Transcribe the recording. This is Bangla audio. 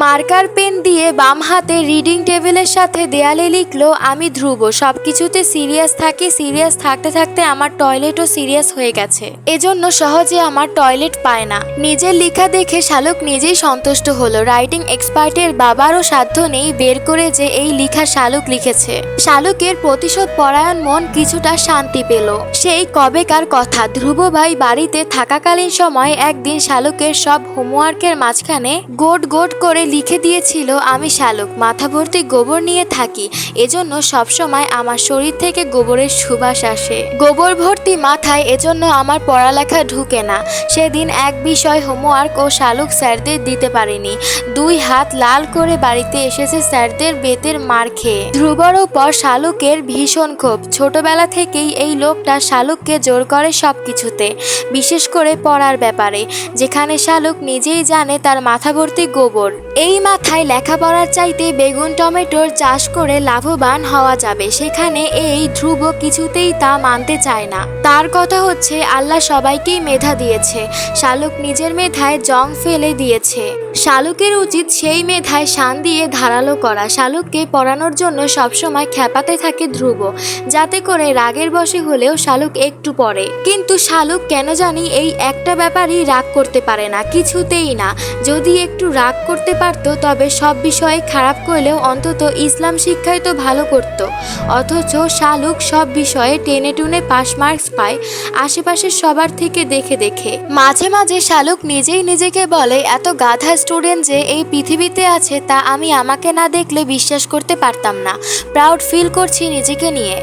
মার্কার পেন দিয়ে বাম হাতে রিডিং টেবিলের সাথে দেয়ালে লিখলো, আমি ধ্রুব, সবকিছুতে সিরিয়াস থাকি, সিরিয়াস থাকতে থাকতে আমার টয়লেটও সিরিয়াস হয়ে গেছে, এজন্য সহজে আমার টয়লেট পায় না। নিজের লেখা দেখে শালুক নিজেই সন্তুষ্ট হলো। রাইটিং এক্সপার্টের বাবারও সাধ্য নেই বের করে যে এই লেখা শালুক লিখেছে। শালুকের প্রতিশোধ পরায়ণ মন কিছুটা শান্তি পেল। সেই কবেকার কথা, ধ্রুব ভাই বাড়িতে থাকাকালীন সময় একদিন শালুকের সব হোমওয়ার্কের মাঝখানে গোট গোট করে লিখে দিয়েছিল, আমি শালুক, মাথা ভর্তি গোবর নিয়ে থাকি, এজন্য সবসময় আমার শরীর থেকে গোবরের সুবাস আসে। গোবর ভর্তি মাথায়, এজন্য আমার পড়ালেখা ঢুকে না। সেদিন এক বিষয় হোমওয়ার্ক ও শালুক স্যারদের দিতে পারেনি। 2 হাত লাল করে বাড়িতে এসেছে স্যারদের বেতের মার খেয়ে। ধ্রুবর ওপর শালুকের ভীষণ ক্ষোভ। ছোটবেলা থেকেই এই লোকটা শালুককে জোর করে সবকিছুতে, বিশেষ করে পড়ার ব্যাপারে, যেখানে শালুক নিজেই জানে তার মাথা ভর্তি গোবর। এই মাথায় লেখাপড়ার চাইতে বেগুন টমেটোর চাষ করে লাভবান হওয়া যাবে, সেখানে এই ধ্রুব কিছুতেই তা মানতে চায় না। তার কথা হচ্ছে, আল্লাহ সবাইকেই মেধা দিয়েছে, শালুক নিজের মেধায় জং ফেলে দিয়েছে। শালুকের উচিত সেই মেধায় শান দিয়ে ধারালো করা। শালুককে পড়ানোর জন্য সবসময় খেপাতে থাকে ধ্রুব, যাতে করে রাগের বশে হলেও শালুক একটু পড়ে। কিন্তু শালুক কেন জানি এই একটা ব্যাপারই রাগ করতে পারে না, কিছুতেই না। যদি একটু রাগ করতে পারত তবে সব বিষয়ে খারাপ করলেও অন্তত ইসলাম শিক্ষায় তো ভালো করত। অথচ শালুক সব বিষয়ে টেনে টুনে পাস মার্কস পায়, আশেপাশের সবার থেকে দেখে দেখে। মাঝে মাঝে শালুক নিজেই নিজেকে বলে, এত গাধা স্টুডেন্ট যে এই পৃথিবীতে আছে তা আমি আমাকে না দেখলে বিশ্বাস করতে পারতাম না। প্রাউড ফিল করছি নিজেকে নিয়ে।